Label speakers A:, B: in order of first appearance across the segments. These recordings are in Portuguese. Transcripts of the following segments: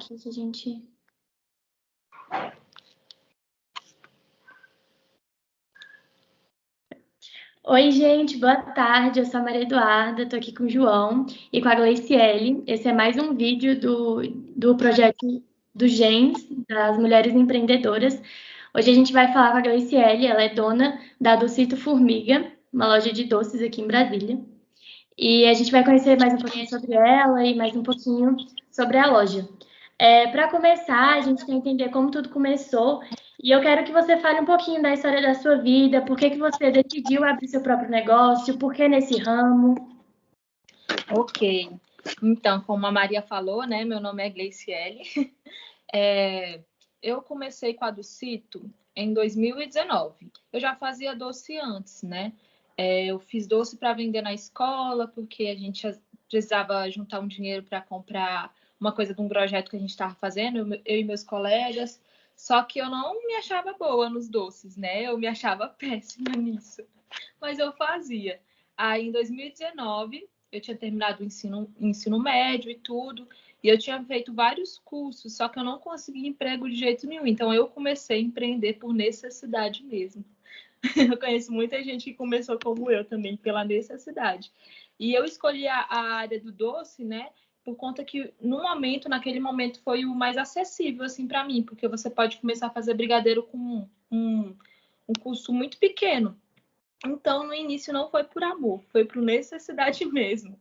A: aqui que a gente... Oi, gente, boa tarde. Eu sou a Maria Eduarda, estou aqui com o João e com a Gleiciele. Esse é mais um vídeo do projeto do GENS, das Mulheres Empreendedoras. Hoje a gente vai falar com a Gleiciele, ela é dona da Docito Formiga, uma loja de doces aqui em Brasília. E a gente vai conhecer mais um pouquinho sobre ela e mais um pouquinho sobre a loja. Para começar, a gente quer entender como tudo começou. E eu quero que você fale um pouquinho da história da sua vida, por que você decidiu abrir seu próprio negócio, por que nesse ramo.
B: Ok. Então, como a Maria falou, né? Meu nome é Gleiciele. Eu comecei com a Docito em 2019. Eu já fazia doce antes, né? Eu fiz doce para vender na escola, porque a gente precisava juntar um dinheiro para comprar uma coisa de um projeto que a gente estava fazendo, eu e meus colegas. Só que eu não me achava boa nos doces, né? Eu me achava péssima nisso. Mas eu fazia. Aí, em 2019, eu tinha terminado o ensino médio e tudo. E eu tinha feito vários cursos, só que eu não consegui emprego de jeito nenhum. Então, eu comecei a empreender por necessidade mesmo. Eu conheço muita gente que começou como eu também, pela necessidade. E eu escolhi a área do doce, né? Por conta que, naquele momento, foi o mais acessível, assim, para mim. Porque você pode começar a fazer brigadeiro com um custo muito pequeno. Então, no início, não foi por amor, foi por necessidade mesmo.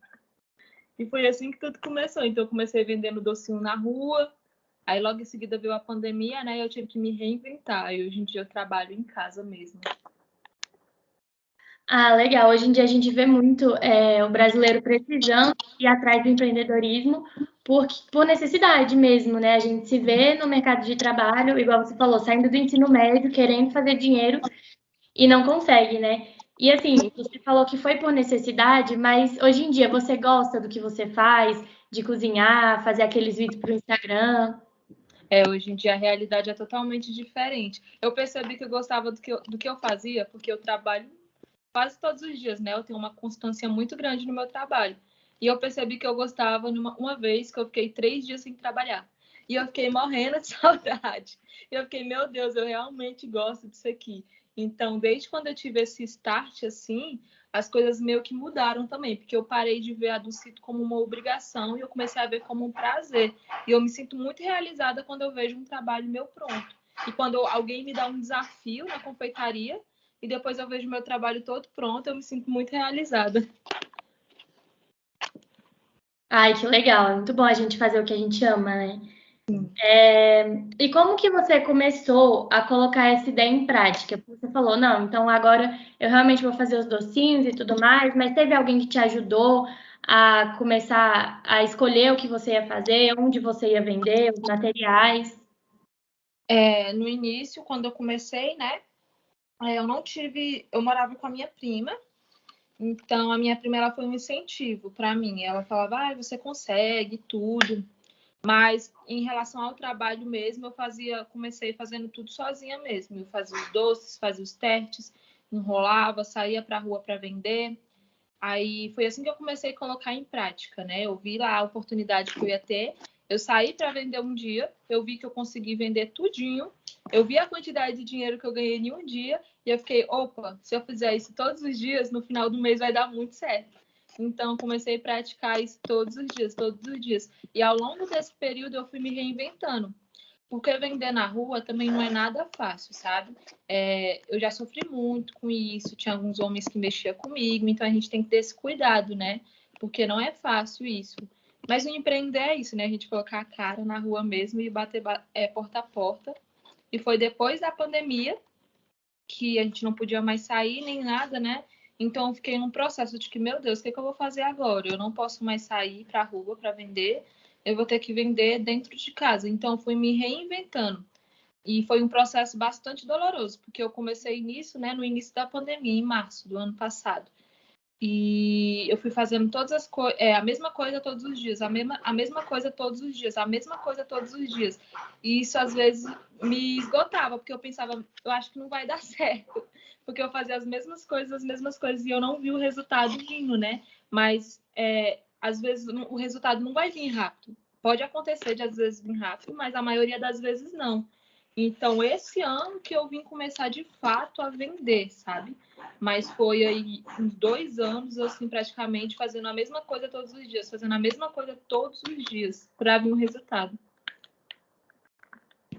B: E foi assim que tudo começou. Então, eu comecei vendendo docinho na rua. Aí, logo em seguida, veio a pandemia, né? E eu tive que me reinventar. E hoje em dia, eu trabalho em casa mesmo.
A: Ah, legal. Hoje em dia a gente vê muito o brasileiro precisando ir atrás do empreendedorismo por necessidade mesmo, né? A gente se vê no mercado de trabalho, igual você falou, saindo do ensino médio, querendo fazer dinheiro e não consegue, né? E assim, você falou que foi por necessidade, mas hoje em dia você gosta do que você faz, de cozinhar, fazer aqueles vídeos para o Instagram?
B: Hoje em dia a realidade é totalmente diferente. Eu percebi que eu gostava do que eu fazia, porque eu trabalho quase todos os dias, né? Eu tenho uma constância muito grande no meu trabalho. E eu percebi que eu gostava uma vez que eu fiquei 3 dias sem trabalhar. E eu fiquei morrendo de saudade. E eu fiquei, meu Deus, eu realmente gosto disso aqui. Então, desde quando eu tive esse start, assim, as coisas meio que mudaram também. Porque eu parei de ver a Docito como uma obrigação e eu comecei a ver como um prazer. E eu me sinto muito realizada quando eu vejo um trabalho meu pronto. E quando alguém me dá um desafio na confeitaria, e depois eu vejo meu trabalho todo pronto, eu me sinto muito realizada.
A: Ai, que legal. É muito bom a gente fazer o que a gente ama, né? E como que você começou a colocar essa ideia em prática? Você falou, não, então agora eu realmente vou fazer os docinhos e tudo mais, mas teve alguém que te ajudou a começar a escolher o que você ia fazer, onde você ia vender, os materiais?
B: No início, quando eu comecei, né, eu morava com a minha prima, então a minha prima ela foi um incentivo para mim. Ela falava, você consegue tudo. Mas em relação ao trabalho mesmo, comecei fazendo tudo sozinha mesmo. Eu fazia os doces, fazia os testes, enrolava, saía para a rua para vender. Aí foi assim que eu comecei a colocar em prática, né? Eu vi lá a oportunidade que eu ia ter. Eu saí para vender um dia, eu vi que eu consegui vender tudinho. Eu vi a quantidade de dinheiro que eu ganhei em um dia e eu fiquei, opa, se eu fizer isso todos os dias, no final do mês vai dar muito certo. Então, comecei a praticar isso todos os dias, todos os dias. E ao longo desse período, eu fui me reinventando. Porque vender na rua também não é nada fácil, sabe? Eu já sofri muito com isso, tinha alguns homens que mexiam comigo, então a gente tem que ter esse cuidado, né? Porque não é fácil isso. Mas o empreender é isso, né? A gente colocar a cara na rua mesmo e bater porta a porta. E foi depois da pandemia que a gente não podia mais sair nem nada, né? Então eu fiquei num processo de que, meu Deus, o que eu vou fazer agora? Eu não posso mais sair para a rua para vender, eu vou ter que vender dentro de casa. Então eu fui me reinventando. E foi um processo bastante doloroso, porque eu comecei nisso, né, no início da pandemia, em março do ano passado. E eu fui fazendo todas as coisas, a mesma coisa todos os dias, a mesma coisa todos os dias, a mesma coisa todos os dias. E isso às vezes me esgotava, porque eu pensava, eu acho que não vai dar certo, porque eu fazia as mesmas coisas, e eu não vi o resultado vindo, né? Mas às vezes o resultado não vai vir rápido. Pode acontecer de às vezes vir rápido, mas a maioria das vezes não. Então, esse ano que eu vim começar de fato a vender, sabe? Mas foi aí uns 2 anos, assim, praticamente fazendo a mesma coisa todos os dias, para vir um resultado.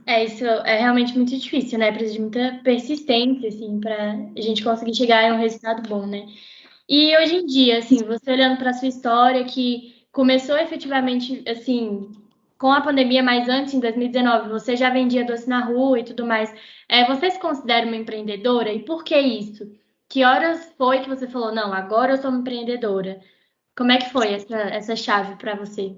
A: Isso é realmente muito difícil, né? Precisa de muita persistência, assim, para a gente conseguir chegar a um resultado bom, né? E hoje em dia, assim, você olhando para a sua história, que começou efetivamente, assim, com a pandemia, mas antes, em 2019, você já vendia doce na rua e tudo mais. Você se considera uma empreendedora? E por que isso? Que horas foi que você falou, não, agora eu sou uma empreendedora? Como é que foi essa chave para você?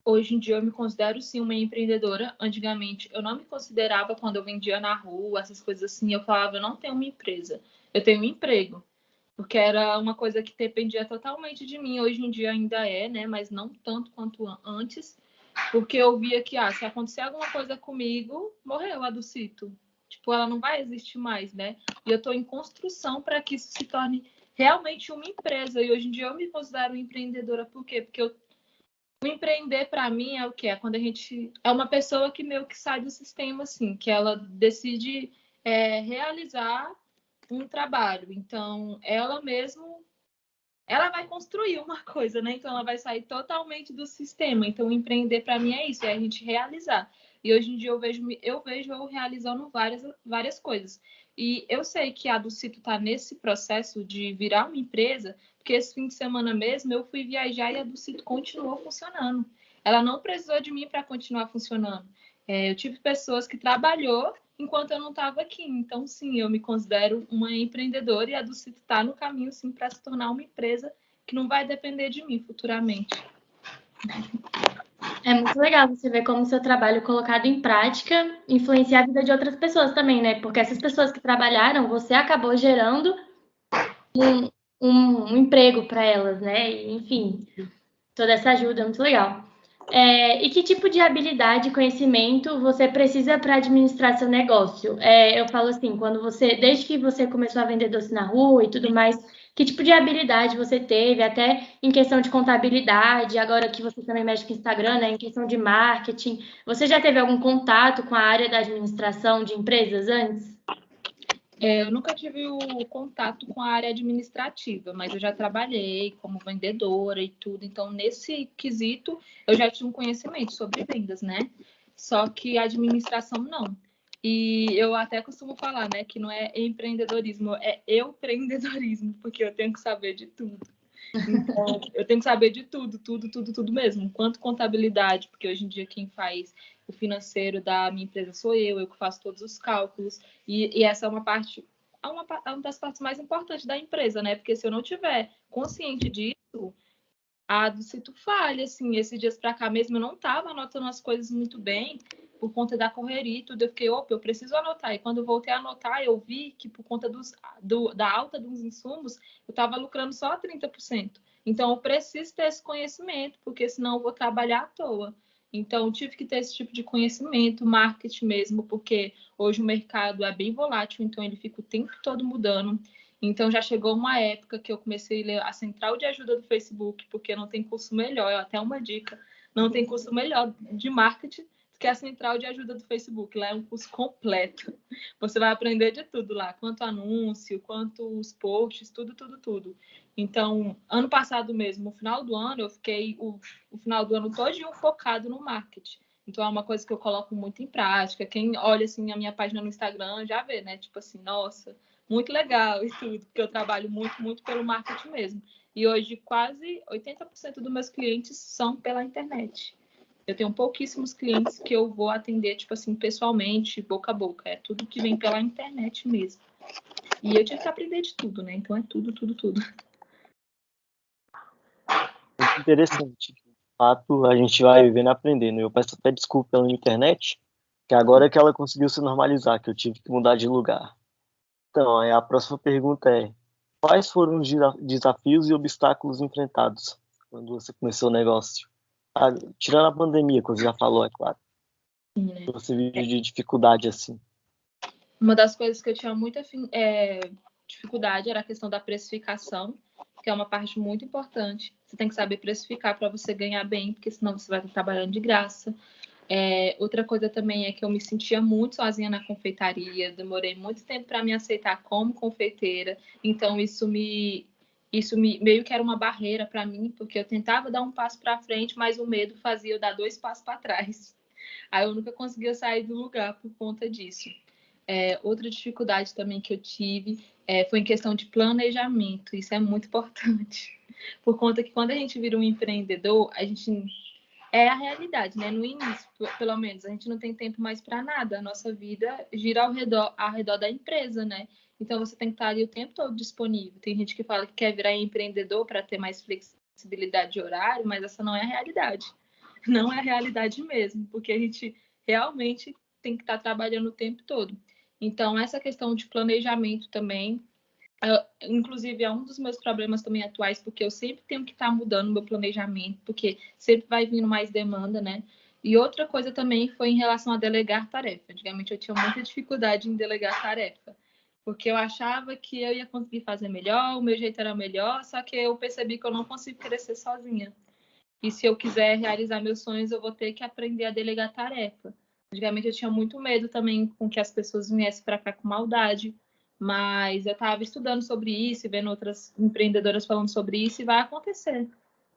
B: Hoje em dia eu me considero sim uma empreendedora. Antigamente eu não me considerava quando eu vendia na rua, essas coisas assim. Eu falava, eu não tenho uma empresa, eu tenho um emprego. Porque era uma coisa que dependia totalmente de mim. Hoje em dia ainda é, né? Mas não tanto quanto antes. Porque eu via que, se acontecer alguma coisa comigo, morreu a do Cito. Tipo, ela não vai existir mais, né? E eu estou em construção para que isso se torne realmente uma empresa. E hoje em dia eu me considero empreendedora. Por quê? Porque o empreender para mim é o que é quando a gente é uma pessoa que meio que sai do sistema, assim, que ela decide realizar um trabalho. Então, ela vai construir uma coisa, né? Então ela vai sair totalmente do sistema. Então empreender para mim é isso, é a gente realizar. E hoje em dia eu realizando várias coisas. E eu sei que a do Cito está nesse processo de virar uma empresa, porque esse fim de semana mesmo eu fui viajar e a do Cito continuou funcionando. Ela não precisou de mim para continuar funcionando. Eu tive pessoas que trabalhou enquanto eu não estava aqui. Então, sim, eu me considero uma empreendedora e a do Cito está no caminho, sim, para se tornar uma empresa que não vai depender de mim futuramente.
A: É muito legal você ver como o seu trabalho colocado em prática influencia a vida de outras pessoas também, né? Porque essas pessoas que trabalharam, você acabou gerando um emprego para elas, né? E, enfim, toda essa ajuda é muito legal. E que tipo de habilidade e conhecimento você precisa para administrar seu negócio? Eu falo assim, desde que você começou a vender doce na rua e tudo mais, que tipo de habilidade você teve, até em questão de contabilidade, agora que você também mexe com Instagram, né, em questão de marketing, você já teve algum contato com a área da administração de empresas antes?
B: Eu nunca tive o contato com a área administrativa, mas eu já trabalhei como vendedora e tudo. Então, nesse quesito, eu já tinha um conhecimento sobre vendas, né? Só que a administração não. E eu até costumo falar, né, que não é empreendedorismo, é empreendedorismo, porque eu tenho que saber de tudo. Então, eu tenho que saber de tudo mesmo. Quanto contabilidade, porque hoje em dia quem faz o financeiro da minha empresa sou eu que faço todos os cálculos. E essa é uma das partes mais importantes da empresa, né? Porque se eu não tiver consciente disso, do Cito falha, assim. Esses dias para cá mesmo eu não estava anotando as coisas muito bem por conta da correria e tudo. Eu fiquei, opa, eu preciso anotar. E quando eu voltei a anotar, eu vi que por conta da alta dos insumos, eu estava lucrando só 30%. Então, eu preciso ter esse conhecimento, porque senão eu vou trabalhar à toa. Então, eu tive que ter esse tipo de conhecimento, marketing mesmo, porque hoje o mercado é bem volátil, então ele fica o tempo todo mudando. Então, já chegou uma época que eu comecei a ler a central de ajuda do Facebook, porque não tem curso melhor, até uma dica, não tem curso melhor de marketing do que a central de ajuda do Facebook. Lá é um curso completo. Você vai aprender de tudo lá, quanto anúncio, quanto os posts, tudo. Então, ano passado mesmo, no final do ano, eu fiquei o final do ano todo focado no marketing. Então, é uma coisa que eu coloco muito em prática. Quem olha, assim, a minha página no Instagram já vê, né? Tipo assim, nossa, muito legal e tudo, porque eu trabalho muito pelo marketing mesmo. E hoje quase 80% dos meus clientes são pela internet. Eu tenho pouquíssimos clientes que eu vou atender, tipo assim, pessoalmente, boca a boca. É tudo que vem pela internet mesmo. E eu tive que aprender de tudo, né? Então é tudo.
C: Muito interessante. De fato, a gente vai vivendo e aprendendo. Eu peço até desculpa pela internet, que agora é que ela conseguiu se normalizar, que eu tive que mudar de lugar. Então, aí a próxima pergunta é: quais foram os desafios e obstáculos enfrentados quando você começou o negócio? Tirando a pandemia, que você já falou, é claro.
B: Sim, né?
C: Você vive de dificuldade assim.
B: Uma das coisas que eu tinha dificuldade era a questão da precificação, que é uma parte muito importante. Você tem que saber precificar para você ganhar bem, porque senão você vai estar trabalhando de graça. Outra coisa também é que eu me sentia muito sozinha na confeitaria, demorei muito tempo para me aceitar como confeiteira, então isso meio que era uma barreira para mim, porque eu tentava dar um passo para frente, mas o medo fazia eu dar 2 passos para trás. Aí eu nunca conseguia sair do lugar por conta disso. Outra dificuldade também que eu tive foi em questão de planejamento, isso é muito importante, por conta que quando a gente vira um empreendedor, a gente é a realidade, né? No início, pelo menos, a gente não tem tempo mais para nada. A nossa vida gira ao redor da empresa, né? Então, você tem que estar ali o tempo todo disponível. Tem gente que fala que quer virar empreendedor para ter mais flexibilidade de horário, mas essa não é a realidade. Não é a realidade mesmo, porque a gente realmente tem que estar trabalhando o tempo todo. Então, essa questão de planejamento também, inclusive, é um dos meus problemas também atuais, porque eu sempre tenho que estar mudando meu planejamento, porque sempre vai vindo mais demanda, né? E outra coisa também foi em relação a delegar tarefa. Antigamente eu tinha muita dificuldade em delegar tarefa, porque eu achava que eu ia conseguir fazer melhor, o meu jeito era melhor, só que eu percebi que eu não consigo crescer sozinha. E se eu quiser realizar meus sonhos, eu vou ter que aprender a delegar tarefa. Antigamente eu tinha muito medo também com que as pessoas viessem para cá com maldade, mas eu estava estudando sobre isso e vendo outras empreendedoras falando sobre isso e vai acontecer.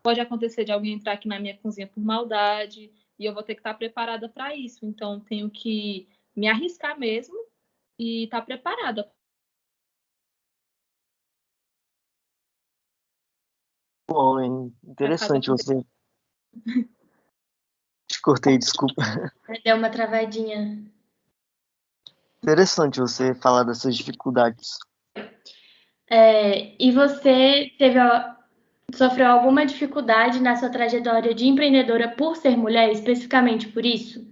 B: Pode acontecer de alguém entrar aqui na minha cozinha por maldade e eu vou ter que estar preparada para isso. Então, tenho que me arriscar mesmo e estar preparada.
C: Bom, interessante você. Te cortei, desculpa.
A: Deu uma travadinha.
C: Interessante você falar dessas dificuldades.
A: E você sofreu alguma dificuldade na sua trajetória de empreendedora por ser mulher, especificamente por isso?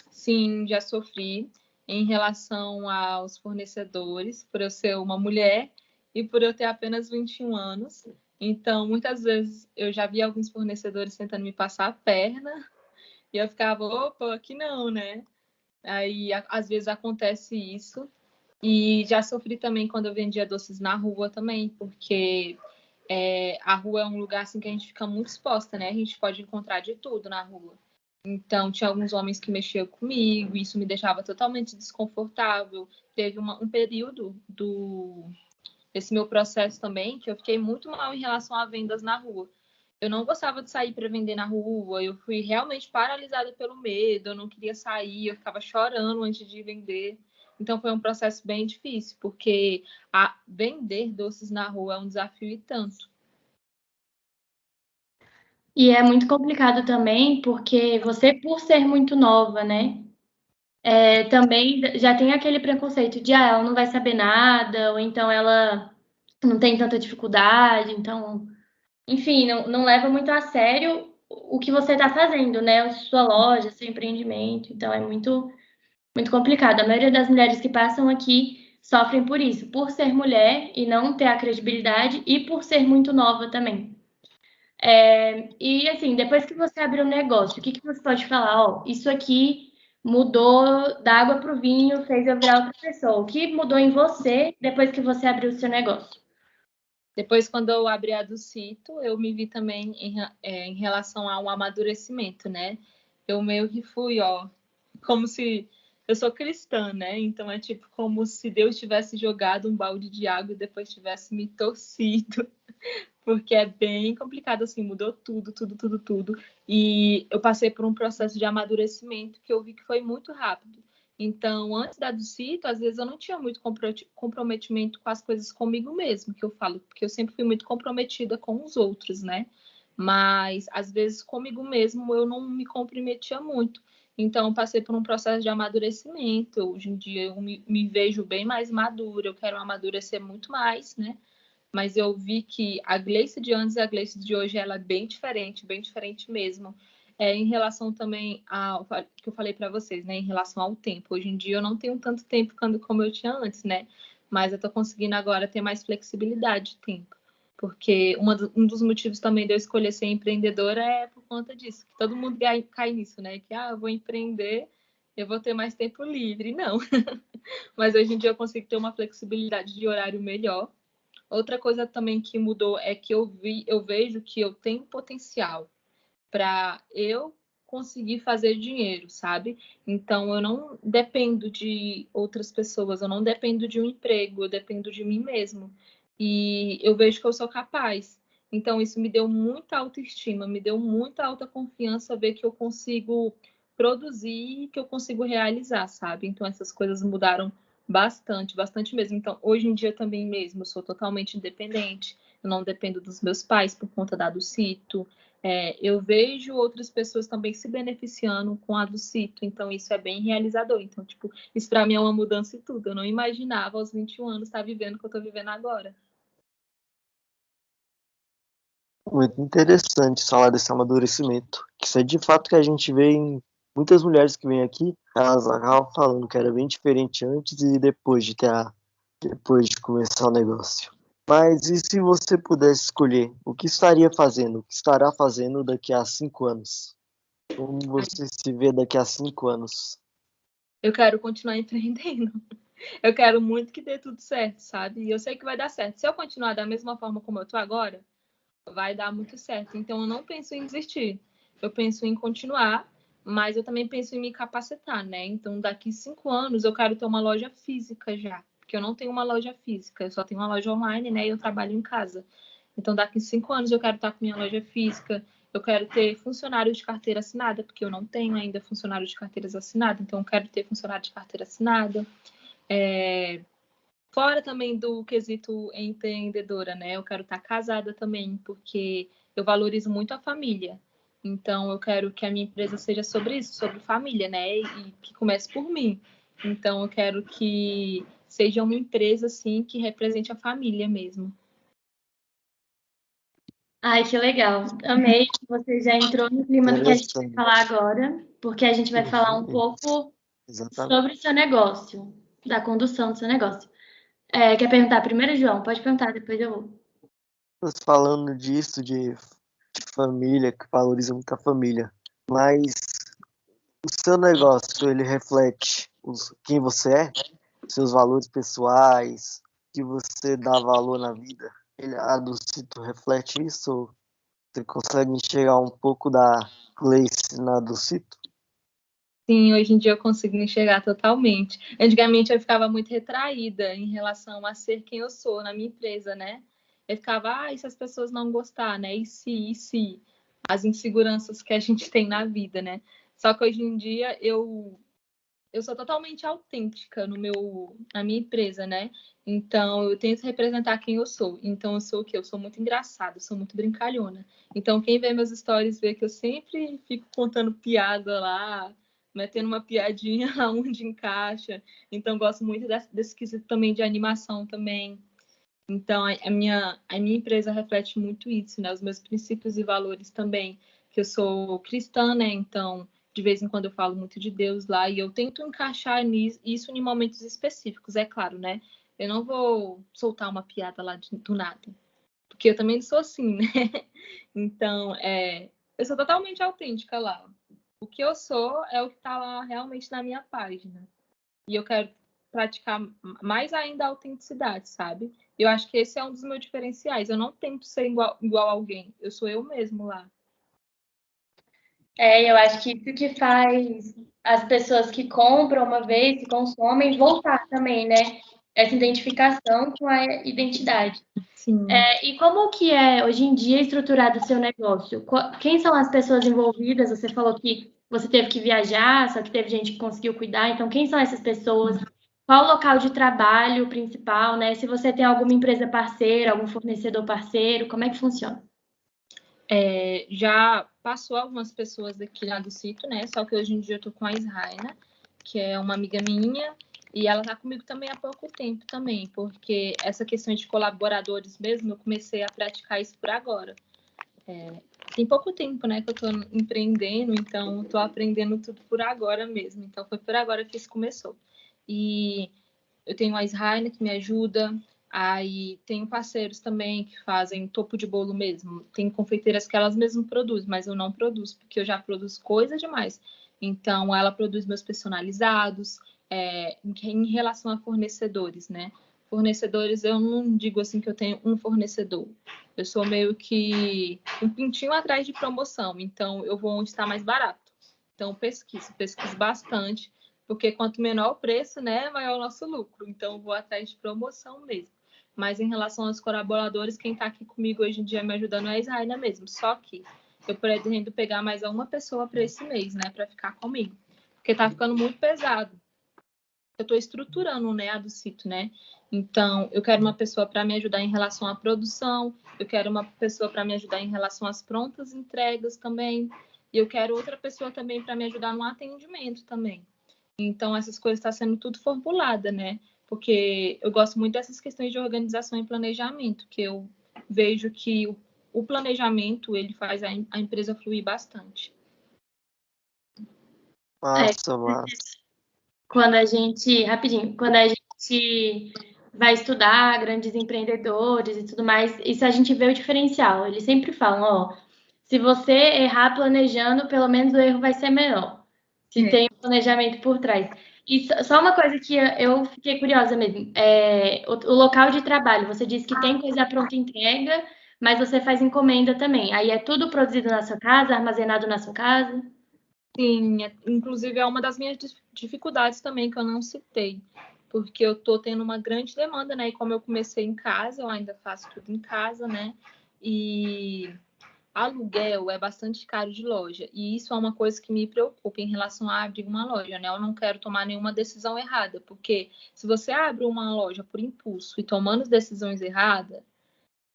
B: Sim, já sofri em relação aos fornecedores, por eu ser uma mulher e por eu ter apenas 21 anos. Então, muitas vezes eu já vi alguns fornecedores tentando me passar a perna e eu ficava, opa, aqui não, né? Aí, às vezes acontece isso. E já sofri também quando eu vendia doces na rua também, porque a rua é um lugar assim que a gente fica muito exposta, né? A gente pode encontrar de tudo na rua. Então, tinha alguns homens que mexiam comigo, isso me deixava totalmente desconfortável. Teve um período desse meu processo também que eu fiquei muito mal em relação a vendas na rua. Eu não gostava de sair para vender na rua, eu fui realmente paralisada pelo medo, eu não queria sair, eu ficava chorando antes de vender. Então, foi um processo bem difícil, porque vender doces na rua é um desafio e tanto.
A: E é muito complicado também, porque você, por ser muito nova, né? Também já tem aquele preconceito de, ela não vai saber nada, ou então ela não tem tanta dificuldade, então, enfim, não leva muito a sério o que você está fazendo, né? Sua loja, seu empreendimento, então é muito, muito complicado. A maioria das mulheres que passam aqui sofrem por isso, por ser mulher e não ter a credibilidade, e por ser muito nova também. E assim, depois que você abriu um negócio, o que você pode falar? Ó, isso aqui mudou da água para o vinho, fez eu virar outra pessoa. O que mudou em você depois que você abriu o seu negócio?
B: Depois, quando eu abri a do Cito, eu me vi também em relação ao amadurecimento, né? Eu meio que fui, como se... Eu sou cristã, né? Então, é tipo como se Deus tivesse jogado um balde de água e depois tivesse me torcido. Porque é bem complicado, assim, mudou tudo, tudo, tudo, tudo. E eu passei por um processo de amadurecimento que eu vi que foi muito rápido. Então, antes da do Cito, às vezes eu não tinha muito comprometimento com as coisas comigo mesmo, que eu falo, porque eu sempre fui muito comprometida com os outros, né? Mas, às vezes, comigo mesmo, eu não me comprometia muito. Então, eu passei por um processo de amadurecimento. Hoje em dia, eu me vejo bem mais madura, eu quero amadurecer muito mais, né? Mas eu vi que a Gleice de antes e a Gleice de hoje, ela é bem diferente mesmo. Em relação também ao que eu falei para vocês, né? Em relação ao tempo. Hoje em dia eu não tenho tanto tempo como eu tinha antes, né? Mas eu tô conseguindo agora ter mais flexibilidade de tempo. Porque um dos motivos também de eu escolher ser empreendedora é por conta disso. Que todo mundo cai nisso, né? Que, eu vou empreender eu vou ter mais tempo livre. Não. Mas hoje em dia eu consigo ter uma flexibilidade de horário melhor. Outra coisa também que mudou é que eu vejo que eu tenho potencial para eu conseguir fazer dinheiro, sabe? Então eu não dependo de outras pessoas, eu não dependo de um emprego, eu dependo de mim mesmo. E eu vejo que eu sou capaz. Então isso me deu muita autoestima, me deu muita autoconfiança ver que eu consigo produzir, que eu consigo realizar, sabe? Então essas coisas mudaram bastante, bastante mesmo. Então hoje em dia também mesmo eu sou totalmente independente. Eu não dependo dos meus pais por conta da Ducito. Eu vejo outras pessoas também se beneficiando com a Ducito, então isso é bem realizador. Então, tipo, isso para mim é uma mudança em tudo. Eu não imaginava aos 21 anos estar vivendo o que eu estou vivendo agora.
C: Muito interessante falar desse amadurecimento. Isso é de fato que a gente vê em muitas mulheres que vêm aqui, elas acabam falando que era bem diferente antes e depois de começar o negócio. Mas e se você pudesse escolher, o que estaria fazendo? O que estará fazendo daqui a 5 anos? Como você se vê daqui a 5 anos?
B: Eu quero continuar empreendendo. Eu quero muito que dê tudo certo, sabe? E eu sei que vai dar certo. Se eu continuar da mesma forma como eu tô agora, vai dar muito certo. Então eu não penso em desistir. Eu penso em continuar, mas eu também penso em me capacitar, né? Então daqui 5 anos eu quero ter uma loja física já. Porque eu não tenho uma loja física, eu só tenho uma loja online, né? E eu trabalho em casa. Então daqui 5 anos eu quero estar com minha loja física. Eu quero ter funcionário de carteira assinada, porque eu não tenho ainda funcionário de carteira assinada. Então eu quero ter funcionário de carteira assinada. Fora também do quesito empreendedora, né? Eu quero estar casada também, porque eu valorizo muito a família. Então, eu quero que a minha empresa seja sobre isso, sobre família, né? E que comece por mim. Então, eu quero que seja uma empresa, assim, que represente a família mesmo.
A: Ai, que legal. Amei que você já entrou no clima do que a gente vai falar agora, porque a gente vai falar um pouco
C: Exatamente.
A: sobre o seu negócio, da condução do seu negócio. Quer perguntar primeiro, João? Pode perguntar, depois eu vou.
C: Você falando disso, de família, que valoriza muito a família, mas o seu negócio, ele reflete quem você é? Seus valores pessoais, que você dá valor na vida? A Ducito reflete isso? Você consegue enxergar um pouco da Gleice na Ducito?
B: Sim, hoje em dia eu consigo enxergar totalmente. Antigamente eu ficava muito retraída em relação a ser quem eu sou na minha empresa, né? Eu ficava, e se as pessoas não gostar, né? E se? As inseguranças que a gente tem na vida, né? Só que hoje em dia eu sou totalmente autêntica na minha empresa, né? Então, eu tento representar quem eu sou. Então, eu sou o quê? Eu sou muito engraçada, eu sou muito brincalhona. Então, quem vê meus stories vê que eu sempre fico contando piada lá, metendo uma piadinha onde encaixa. Então, gosto muito desse quesito também de animação também. Então, a minha empresa reflete muito isso, né? Os meus princípios e valores também, que eu sou cristã, né? Então, de vez em quando eu falo muito de Deus lá e eu tento encaixar isso em momentos específicos, é claro, né? Eu não vou soltar uma piada lá do nada, porque eu também sou assim, né? Então, eu sou totalmente autêntica lá. O que eu sou é o que está lá realmente na minha página. E eu quero praticar mais ainda a autenticidade, sabe? Eu acho que esse é um dos meus diferenciais. Eu não tento ser igual a alguém. Eu sou eu mesmo lá.
A: Eu acho que isso que faz as pessoas que compram uma vez, que consomem, voltar também, né? Essa identificação com a identidade.
B: Sim.
A: E como que é, hoje em dia, estruturado o seu negócio? Quem são as pessoas envolvidas? Você falou que você teve que viajar, só que teve gente que conseguiu cuidar. Então, quem são essas pessoas? Qual o local de trabalho principal, né? Se você tem alguma empresa parceira, algum fornecedor parceiro, como é que funciona?
B: Já passou algumas pessoas aqui lá do sítio, né? Só que hoje em dia eu tô com a Israina, que é uma amiga minha, e ela tá comigo também há pouco tempo também, porque essa questão de colaboradores mesmo, eu comecei a praticar isso por agora. Tem pouco tempo, né, que eu tô empreendendo, então eu tô aprendendo tudo por agora mesmo. Então foi por agora que isso começou. E eu tenho a Israina que me ajuda, Aí tenho parceiros também que fazem topo de bolo mesmo. Tem confeiteiras que elas mesmas produzem, mas eu não produzo, porque eu já produzo coisa demais. Então, ela produz meus personalizados, em relação a fornecedores, né? Fornecedores, eu não digo assim que eu tenho um fornecedor. Eu sou meio que um pintinho atrás de promoção, então eu vou onde está mais barato. Então, pesquiso bastante, porque quanto menor o preço, né, maior o nosso lucro. Então, eu vou atrás de promoção mesmo. Mas em relação aos colaboradores, quem está aqui comigo hoje em dia me ajudando é a Israina mesmo. Só que eu pretendo pegar mais uma pessoa para esse mês, né, para ficar comigo. Porque tá ficando muito pesado. Eu estou estruturando, né, a do sítio, né? Então, eu quero uma pessoa para me ajudar em relação à produção, eu quero uma pessoa para me ajudar em relação às prontas entregas também, e eu quero outra pessoa também para me ajudar no atendimento também. Então, essas coisas estão sendo tudo formulada, né? Porque eu gosto muito dessas questões de organização e planejamento, que eu vejo que o planejamento, ele faz a empresa fluir bastante.
C: Massa, massa.
A: Rapidinho, quando a gente vai estudar grandes empreendedores e tudo mais, isso a gente vê o diferencial. Eles sempre falam, ó, se você errar planejando, pelo menos o erro vai ser menor. Se tem um planejamento por trás. E só uma coisa que eu fiquei curiosa mesmo, o local de trabalho, você disse que tem coisa pronta entrega, mas você faz encomenda também. Aí é tudo produzido na sua casa, armazenado na sua casa?
B: Sim, inclusive é uma das minhas dificuldades também que eu não citei, porque eu tô tendo uma grande demanda, né? E como eu comecei em casa, eu ainda faço tudo em casa, né? E aluguel é bastante caro de loja, e isso é uma coisa que me preocupa em relação a abrir uma loja, né? Eu não quero tomar nenhuma decisão errada, porque se você abre uma loja por impulso e tomando decisões erradas,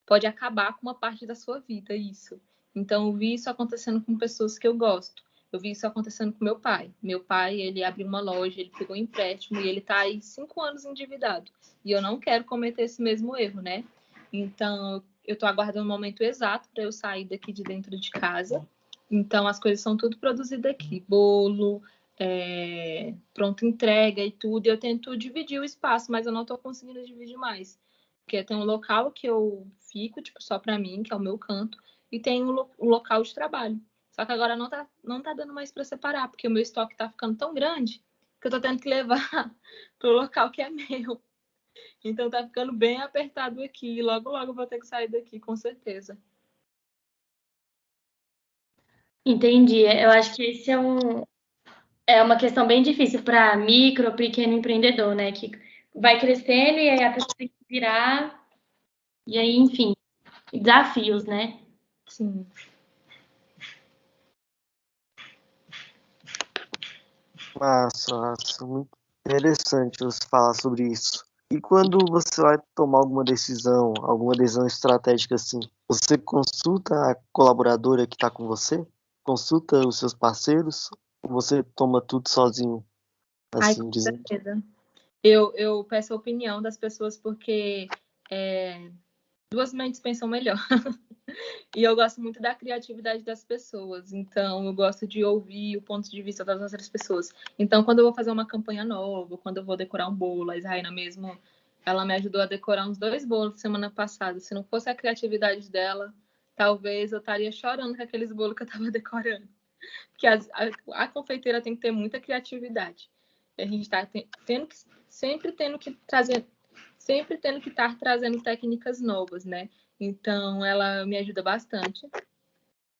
B: pode acabar com uma parte da sua vida, isso. Então, eu vi isso acontecendo com pessoas que eu gosto. Eu vi isso acontecendo com meu pai. Meu pai, ele abriu uma loja, ele pegou um empréstimo e ele está aí 5 anos endividado. E eu não quero cometer esse mesmo erro, né? Então, eu estou aguardando o momento exato para eu sair daqui de dentro de casa. Então, as coisas são tudo produzidas aqui. Bolo, pronta entrega e tudo. E eu tento dividir o espaço, mas eu não estou conseguindo dividir mais. Porque tem um local que eu fico, tipo, só para mim, que é o meu canto, e tem um local de trabalho. Só que agora não tá dando mais para separar, porque o meu estoque tá ficando tão grande que eu tô tendo que levar pro local que é meu. Então tá ficando bem apertado aqui. Logo, logo eu vou ter que sair daqui, com certeza.
A: Entendi. Eu acho que esse é uma questão bem difícil para micro, pequeno empreendedor, né? Que vai crescendo e aí a pessoa tem que virar, e aí, enfim, desafios, né?
B: Sim.
C: Massa, muito interessante você falar sobre isso. E quando você vai tomar alguma decisão estratégica assim, você consulta a colaboradora que está com você? Consulta os seus parceiros? Ou você toma tudo sozinho,
B: Ai,
C: assim
B: com
C: dizendo?
B: certeza. Eu peço a opinião das pessoas porque duas mentes pensam melhor. E eu gosto muito da criatividade das pessoas, então eu gosto de ouvir o ponto de vista das outras pessoas. Então, quando eu vou fazer uma campanha nova, quando eu vou decorar um bolo, a Israina mesmo, ela me ajudou a decorar uns 2 bolos semana passada. Se não fosse a criatividade dela, talvez eu estaria chorando com aqueles bolos que eu estava decorando. Porque a confeiteira tem que ter muita criatividade. A gente está sempre tendo que estar trazendo técnicas novas, né? Então, ela me ajuda bastante.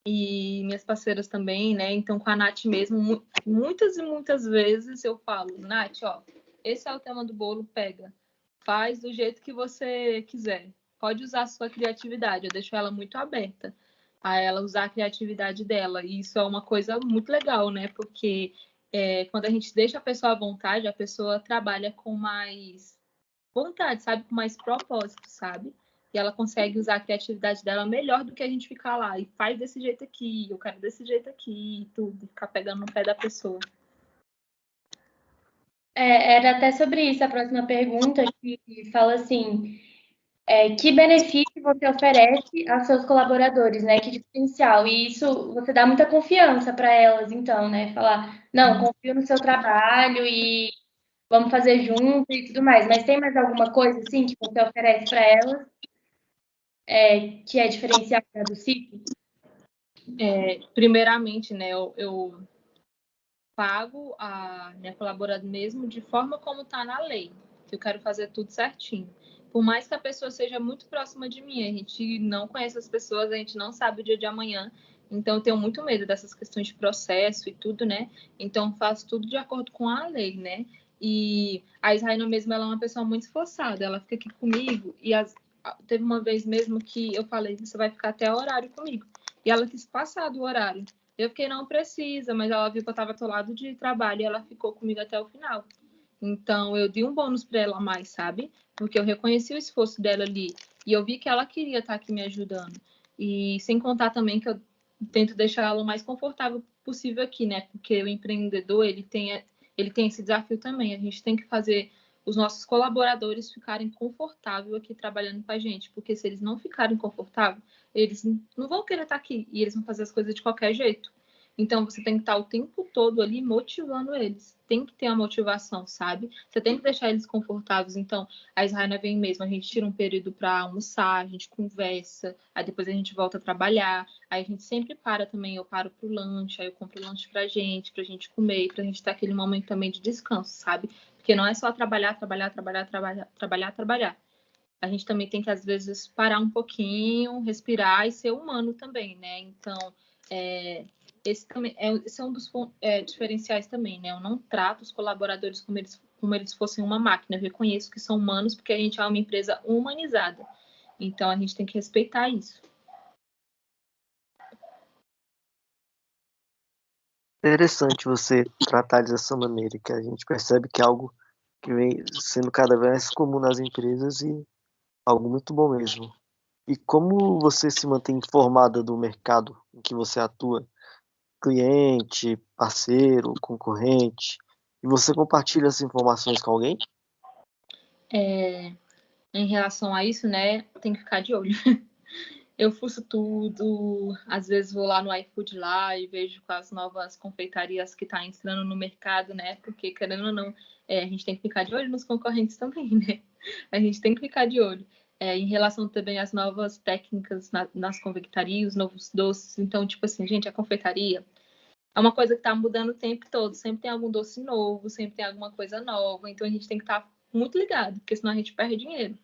B: E minhas parceiras também, né? Então, com a Nath mesmo, muitas e muitas vezes eu falo, Nath, ó, esse é o tema do bolo, pega. Faz do jeito que você quiser. Pode usar a sua criatividade. Eu deixo ela muito aberta a ela usar a criatividade dela. E isso é uma coisa muito legal, né? Porque quando a gente deixa a pessoa à vontade, a pessoa trabalha com mais vontade, sabe? Com mais propósito, sabe? E ela consegue usar a criatividade dela melhor do que a gente ficar lá e faz desse jeito aqui, eu quero desse jeito aqui, e tudo, ficar pegando no pé da pessoa.
A: Era até sobre isso a próxima pergunta, que fala assim, que benefício você oferece aos seus colaboradores, né? Que diferencial? E isso você dá muita confiança para elas, então, né? Falar, não, confio no seu trabalho vamos fazer junto e tudo mais. Mas tem mais alguma coisa assim que você oferece para elas que é diferenciada do sítio?
B: Primeiramente, né, eu pago a minha colaboradora mesmo de forma como está na lei, que eu quero fazer tudo certinho. Por mais que a pessoa seja muito próxima de mim, a gente não conhece as pessoas, a gente não sabe o dia de amanhã, então eu tenho muito medo dessas questões de processo e tudo, né? Então faço tudo de acordo com a lei, né? E a Israela mesmo, ela é uma pessoa muito esforçada, ela fica aqui comigo e teve uma vez mesmo que eu falei, você vai ficar até o horário comigo. E ela quis passar do horário. Eu fiquei, não precisa, mas ela viu que eu estava atolado de trabalho e ela ficou comigo até o final. Então, eu dei um bônus para ela a mais, sabe? Porque eu reconheci o esforço dela ali e eu vi que ela queria estar aqui me ajudando. E sem contar também que eu tento deixar ela o mais confortável possível aqui, né? Porque o empreendedor, ele tem esse desafio também. A gente tem que fazer os nossos colaboradores ficarem confortáveis aqui trabalhando com a gente, porque se eles não ficarem confortáveis, eles não vão querer estar aqui e eles vão fazer as coisas de qualquer jeito. Então, você tem que estar o tempo todo ali motivando eles. Tem que ter a motivação, sabe? Você tem que deixar eles confortáveis. Então, a Israel vem mesmo, a gente tira um período para almoçar, a gente conversa, aí depois a gente volta a trabalhar. Aí a gente sempre para também, eu paro pro lanche, aí eu compro lanche pra gente comer, pra gente ter aquele momento também de descanso, sabe? Porque não é só trabalhar. A gente também tem que, às vezes, parar um pouquinho, respirar e ser humano também, né? Então, esse é um dos diferenciais também, né? Eu não trato os colaboradores como eles fossem uma máquina. Eu reconheço que são humanos porque a gente é uma empresa humanizada. Então, a gente tem que respeitar isso.
C: Interessante você tratar dessa maneira, que a gente percebe que é algo que vem sendo cada vez mais comum nas empresas e algo muito bom mesmo. E como você se mantém informada do mercado em que você atua? Cliente, parceiro, concorrente? E você compartilha essas informações com alguém?
B: Em relação a isso, né, tem que ficar de olho. Eu fuço tudo, às vezes vou lá no iFood lá e vejo com as novas confeitarias que tá entrando no mercado, né? Porque, querendo ou não, a gente tem que ficar de olho nos concorrentes também, né? A gente tem que ficar de olho. Em relação também às novas técnicas nas confeitarias, os novos doces. Então, tipo assim, gente, a confeitaria é uma coisa que tá mudando o tempo todo. Sempre tem algum doce novo, sempre tem alguma coisa nova. Então, a gente tem que estar muito ligado, porque senão a gente perde dinheiro.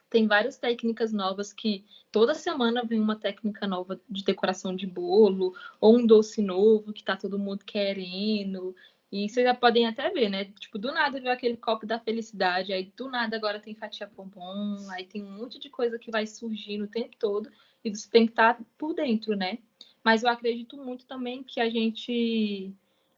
B: Tem várias técnicas novas que toda semana vem uma técnica nova de decoração de bolo ou um doce novo que tá todo mundo querendo. E vocês já podem até ver, né? Tipo, do nada veio aquele copo da felicidade, aí do nada agora tem fatia bombom, aí tem um monte de coisa que vai surgindo o tempo todo e você tem que estar por dentro, né? Mas eu acredito muito também que a gente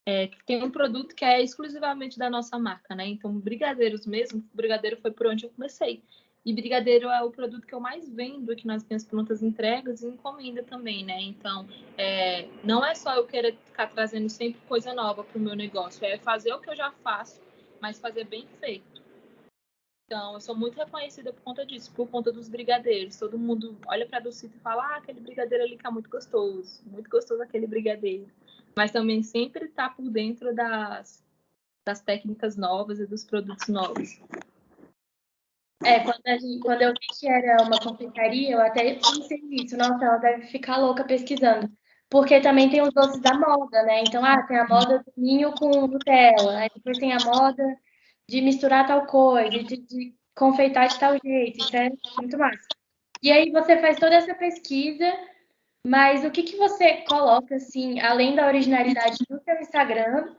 B: que tem um produto que é exclusivamente da nossa marca, né? Então, brigadeiros mesmo, brigadeiro foi por onde eu comecei. E brigadeiro é o produto que eu mais vendo aqui nas minhas prontas entregas e encomenda também, né? Então, não é só eu querer ficar trazendo sempre coisa nova para o meu negócio, é fazer o que eu já faço, mas fazer bem feito. Então, eu sou muito reconhecida por conta disso, por conta dos brigadeiros. Todo mundo olha para a Dulcita e fala, aquele brigadeiro ali tá muito gostoso aquele brigadeiro. Mas também sempre tá por dentro das técnicas novas e dos produtos novos.
A: Quando eu vi que era uma confeitaria, eu até pensei nisso. Nossa, ela deve ficar louca pesquisando. Porque também tem os doces da moda, né? Então, tem a moda do ninho com Nutella. Aí depois tem a moda de misturar tal coisa, de confeitar de tal jeito. Isso é muito massa. E aí você faz toda essa pesquisa, mas o que você coloca, assim, além da originalidade do seu Instagram,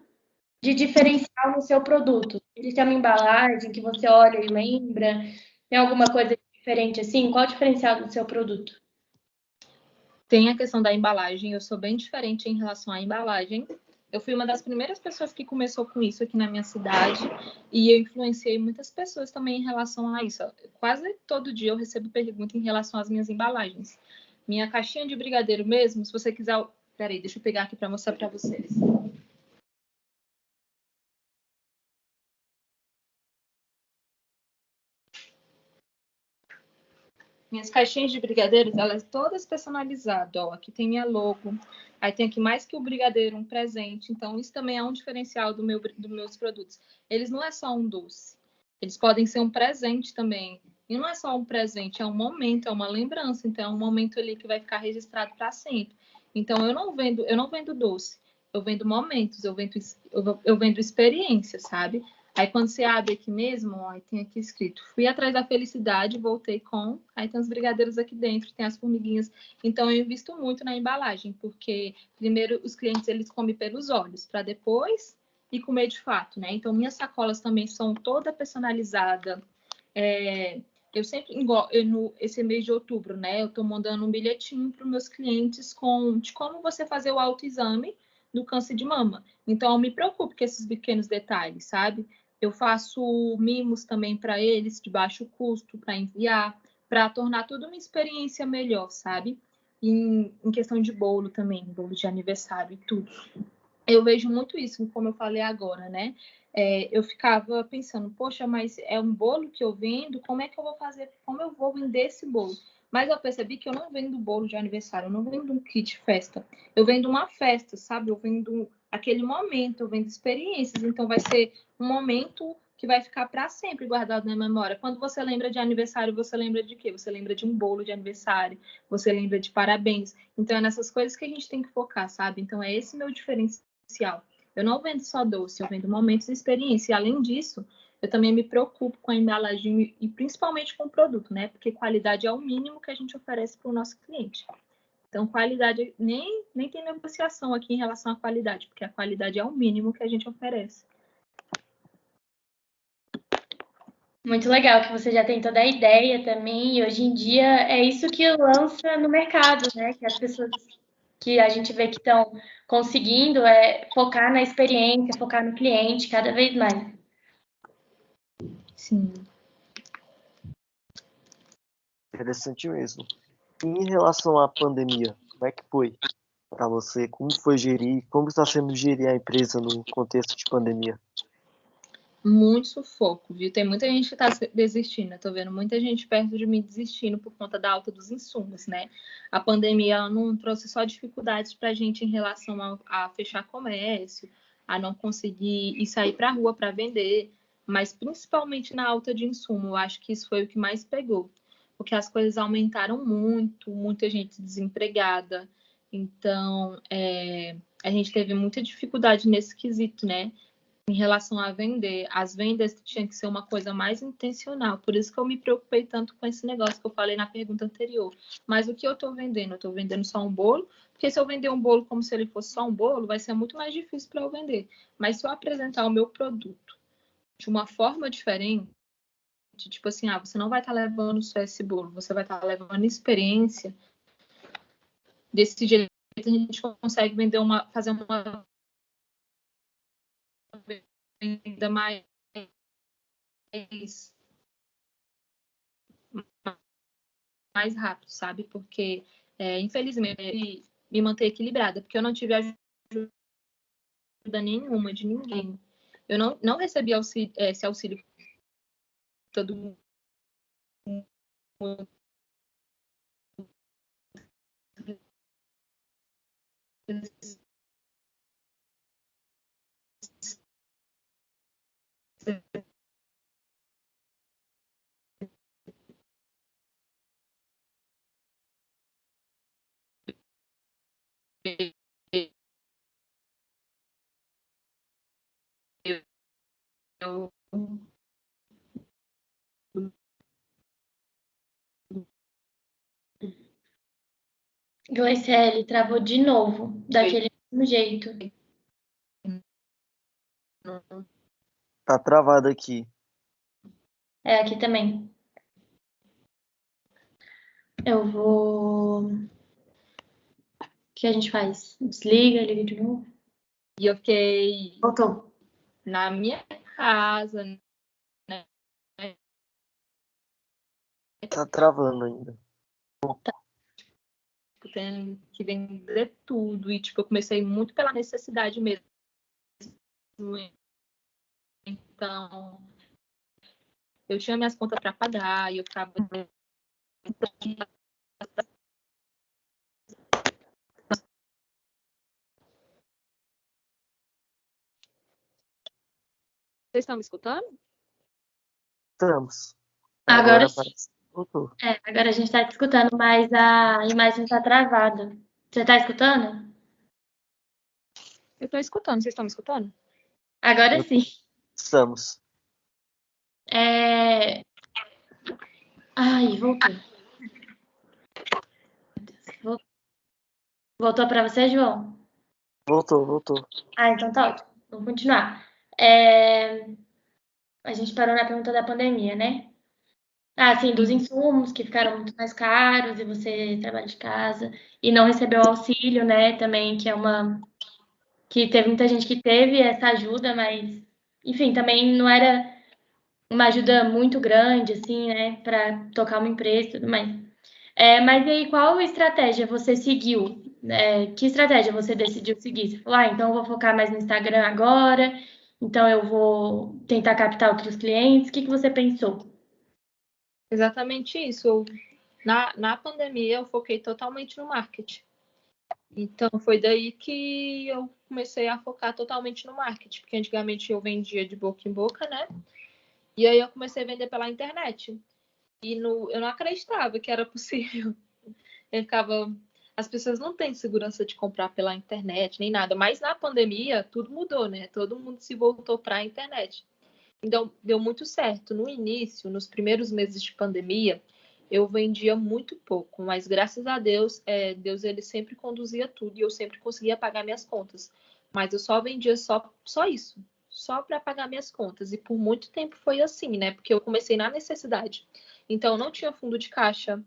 A: de diferencial no seu produto? Ele tem uma embalagem que você olha e lembra? Tem alguma coisa diferente assim? Qual o diferencial do seu produto?
B: Tem a questão da embalagem, eu sou bem diferente em relação à embalagem. Eu fui uma das primeiras pessoas que começou com isso aqui na minha cidade e eu influenciei muitas pessoas também em relação a isso. Quase todo dia eu recebo pergunta em relação às minhas embalagens. Minha caixinha de brigadeiro mesmo, se você quiser... Peraí, deixa eu pegar aqui para mostrar para vocês. Minhas caixinhas de brigadeiros, elas todas personalizadas, ó. Aqui tem minha logo, Aí tem aqui mais que o brigadeiro, um presente. Então, isso também é um diferencial dos meus produtos. Eles não é só um doce. Eles podem ser um presente também. E não é só um presente, é um momento, é uma lembrança. Então, é um momento ali que vai ficar registrado para sempre. Então, eu não vendo doce. Eu vendo momentos, eu vendo experiências, sabe? Aí quando você abre aqui mesmo, ó, aí tem aqui escrito: fui atrás da felicidade, voltei com. Aí tem os brigadeiros aqui dentro, tem as formiguinhas. Então eu invisto muito na embalagem, porque primeiro os clientes eles comem pelos olhos, para depois ir comer de fato, né? Então minhas sacolas também são toda personalizada. Eu sempre, esse mês de outubro, né? Eu estou mandando um bilhetinho para os meus clientes de como você fazer o autoexame do câncer de mama. Então, eu me preocupo com esses pequenos detalhes, sabe? Eu faço mimos também para eles, de baixo custo, para enviar, para tornar tudo uma experiência melhor, sabe? Em questão de bolo também, bolo de aniversário e tudo. Eu vejo muito isso, como eu falei agora, né? Eu ficava pensando, poxa, mas é um bolo que eu vendo, como é que eu vou fazer, como eu vou vender esse bolo? Mas eu percebi que eu não vendo bolo de aniversário, eu não vendo um kit festa, eu vendo uma festa, sabe? Eu vendo aquele momento, eu vendo experiências, então vai ser um momento que vai ficar para sempre guardado na memória. Quando você lembra de aniversário, você lembra de quê? Você lembra de um bolo de aniversário, você lembra de parabéns. Então é nessas coisas que a gente tem que focar, sabe? Então é esse meu diferencial. Eu não vendo só doce, eu vendo momentos de experiência. E além disso, eu também me preocupo com a embalagem e principalmente com o produto, né? Porque qualidade é o mínimo que a gente oferece para o nosso cliente. Então, qualidade, nem tem negociação aqui em relação à qualidade, porque a qualidade é o mínimo que a gente oferece.
A: Muito legal que você já tem toda a ideia também, e hoje em dia é isso que lança no mercado, né? Que as pessoas que a gente vê que estão conseguindo focar na experiência, focar no cliente cada vez mais.
B: Sim.
C: Interessante mesmo. E em relação à pandemia, como é que foi para você? Como foi gerir? Como está sendo gerir a empresa no contexto de pandemia?
B: Muito sufoco, viu? Tem muita gente que está desistindo. Eu tô vendo muita gente perto de mim desistindo por conta da alta dos insumos, né? A pandemia ela não trouxe só dificuldades para a gente em relação a fechar comércio, a não conseguir ir sair para a rua para vender, mas principalmente na alta de insumo. Eu acho que isso foi o que mais pegou, porque as coisas aumentaram muito, muita gente desempregada. Então, a gente teve muita dificuldade nesse quesito, né? Em relação a vender, as vendas tinham que ser uma coisa mais intencional. Por isso que eu me preocupei tanto com esse negócio que eu falei na pergunta anterior. Mas o que eu estou vendendo? Eu estou vendendo só um bolo? Porque se eu vender um bolo como se ele fosse só um bolo, vai ser muito mais difícil para eu vender. Mas se eu apresentar o meu produto de uma forma diferente, tipo assim, você não vai estar levando só esse bolo, você vai estar levando experiência. Desse jeito a gente consegue fazer uma venda mais rápido, sabe? Porque, infelizmente, me manter equilibrada, porque eu não tive ajuda nenhuma de ninguém. Eu não recebi esse auxílio que todo mundo. Eu,
A: Gleiciele, travou de novo, daquele mesmo jeito.
C: Tá travado aqui.
A: Aqui também. Eu vou. O que a gente faz? Desliga, liga de novo.
B: E eu fiquei
A: Voltou.
B: na minha casa, né?
C: Tá travando ainda.
B: Tendo que vender tudo. E, tipo, eu comecei muito pela necessidade mesmo. Então, eu tinha minhas contas para pagar e eu ficava Vocês estão me escutando?
C: Estamos.
A: Agora sim.
C: Parece que voltou.
A: Agora a gente está te escutando, mas a imagem está travada. Você está escutando?
B: Eu estou escutando. Vocês estão me escutando?
A: Agora sim.
C: Estamos.
A: Ai, voltou. Voltou para você, João?
C: Voltou.
A: Então tá ótimo. Vamos continuar. A gente parou na pergunta da pandemia, né? Sim, dos insumos que ficaram muito mais caros e você trabalha de casa e não recebeu auxílio, né? Também, que teve muita gente que teve essa ajuda, mas, enfim, também não era uma ajuda muito grande, assim, né? Para tocar uma empresa e tudo mais. Mas e aí, qual estratégia você seguiu? Que estratégia você decidiu seguir? Você falou, então eu vou focar mais no Instagram agora, então eu vou tentar captar outros clientes. O que você pensou?
B: Exatamente isso. Na pandemia, eu foquei totalmente no marketing. Então, foi daí que eu comecei a focar totalmente no marketing, porque antigamente eu vendia de boca em boca, né? E aí eu comecei a vender pela internet. E eu não acreditava que era possível. As pessoas não têm segurança de comprar pela internet, nem nada. Mas na pandemia, tudo mudou, né? Todo mundo se voltou para a internet. Então, deu muito certo. No início, nos primeiros meses de pandemia, eu vendia muito pouco, mas graças a Deus, Deus ele sempre conduzia tudo e eu sempre conseguia pagar minhas contas. Mas eu só vendia só isso, só para pagar minhas contas. E por muito tempo foi assim, né? Porque eu comecei na necessidade. Então, eu não tinha fundo de caixa.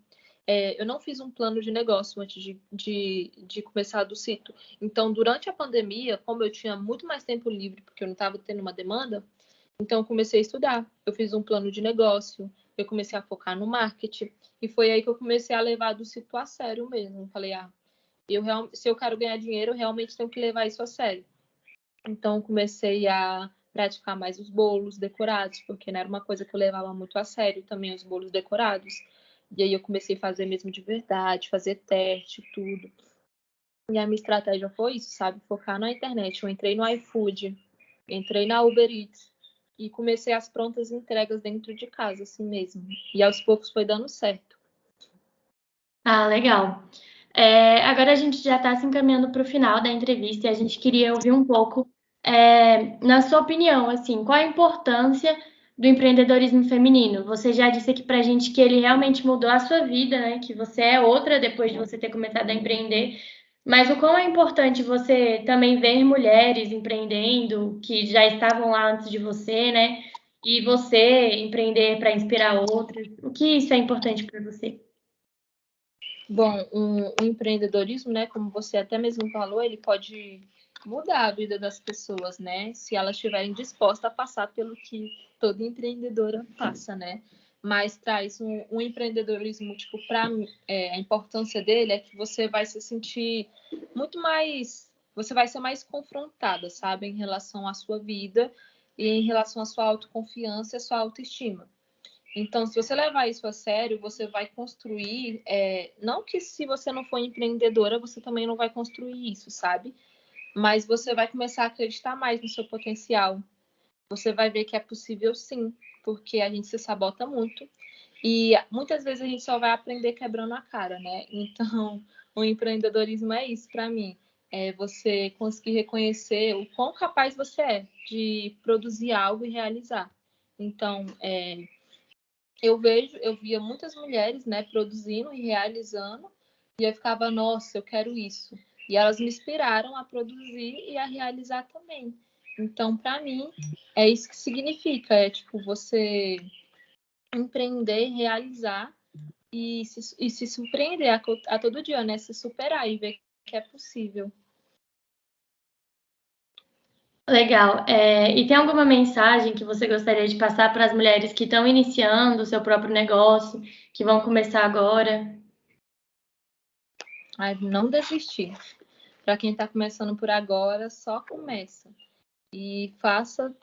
B: Eu não fiz um plano de negócio antes de começar do sítio. Então, durante a pandemia, como eu tinha muito mais tempo livre, porque eu não estava tendo uma demanda, então, eu comecei a estudar. Eu fiz um plano de negócio, eu comecei a focar no marketing. E foi aí que eu comecei a levar do sítio a sério mesmo. Falei, se eu quero ganhar dinheiro, eu realmente tenho que levar isso a sério. Então, comecei a praticar mais os bolos decorados, porque não era uma coisa que eu levava muito a sério também, os bolos decorados. E aí eu comecei a fazer mesmo de verdade, fazer teste, tudo. E a minha estratégia foi isso, sabe? Focar na internet. Eu entrei no iFood, entrei na Uber Eats e comecei as prontas entregas dentro de casa, assim mesmo. E aos poucos foi dando certo.
A: Legal. Agora a gente já está se encaminhando para o final da entrevista e a gente queria ouvir um pouco, na sua opinião, assim, qual a importância do empreendedorismo feminino? Você já disse aqui para a gente que ele realmente mudou a sua vida, né? Que você é outra depois de você ter começado a empreender. Mas o quão é importante você também ver mulheres empreendendo, que já estavam lá antes de você, né? E você empreender para inspirar outras. O que isso é importante para você?
B: Bom, o empreendedorismo, né, como você até mesmo falou, ele pode mudar a vida das pessoas, né, se elas estiverem dispostas a passar pelo que toda empreendedora passa, né. Mas traz um empreendedorismo, tipo, para mim, a importância dele é que você vai se sentir muito mais, você vai ser mais confrontada, sabe, em relação à sua vida e em relação à sua autoconfiança e à sua autoestima. Então, se você levar isso a sério, você vai construir. Não que se você não for empreendedora, você também não vai construir isso, sabe? Mas você vai começar a acreditar mais no seu potencial. Você vai ver que é possível sim, porque a gente se sabota muito. E muitas vezes a gente só vai aprender quebrando a cara, né? Então, o empreendedorismo é isso para mim. É você conseguir reconhecer o quão capaz você é de produzir algo e realizar. Então, eu via muitas mulheres, né, produzindo e realizando, e eu ficava, nossa, eu quero isso. E elas me inspiraram a produzir e a realizar também. Então, para mim, é isso que significa, tipo você empreender, realizar e se surpreender a todo dia, né, se superar e ver que é possível.
A: Legal. E tem alguma mensagem que você gostaria de passar para as mulheres que estão iniciando o seu próprio negócio, que vão começar agora?
B: Não desistir. Para quem está começando por agora, só começa. E faça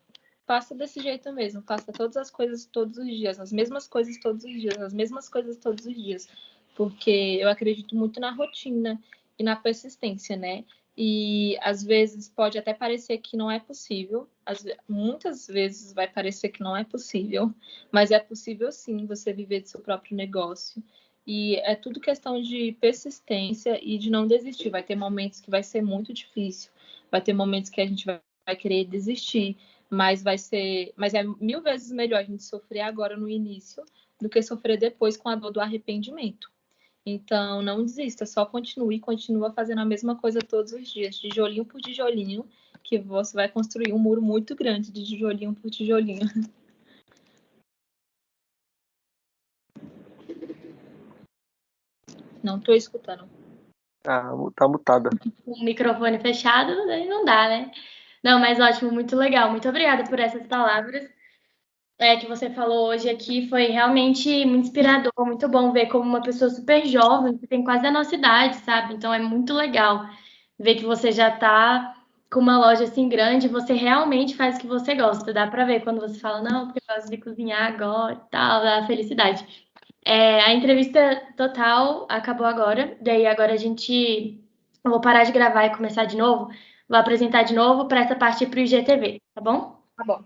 B: desse jeito mesmo. Faça todas as coisas todos os dias, as mesmas coisas todos os dias, as mesmas coisas todos os dias. Porque eu acredito muito na rotina e na persistência, né? E às vezes pode até parecer que não é possível, muitas vezes vai parecer que não é possível, mas é possível sim você viver do seu próprio negócio. E é tudo questão de persistência e de não desistir. Vai ter momentos que vai ser muito difícil, vai ter momentos que a gente vai querer desistir, mas é 1000 vezes melhor a gente sofrer agora no início do que sofrer depois com a dor do arrependimento. Então, não desista, só continua fazendo a mesma coisa todos os dias, tijolinho por tijolinho, que você vai construir um muro muito grande de tijolinho por tijolinho. Não estou escutando.
C: Ah, tá mutada.
A: Com o microfone fechado, aí não dá, né? Não, mas ótimo, muito legal. Muito obrigada por essas palavras que você falou hoje aqui. Foi realmente muito inspirador, muito bom ver como uma pessoa super jovem, que tem quase a nossa idade, sabe? Então é muito legal ver que você já tá com uma loja assim grande, você realmente faz o que você gosta. Dá pra ver quando você fala, não, porque eu gosto de cozinhar agora e tal, dá felicidade. A entrevista total acabou agora, daí agora eu vou parar de gravar e começar de novo. Vou apresentar de novo para essa parte para o IGTV, tá bom?
B: Tá bom.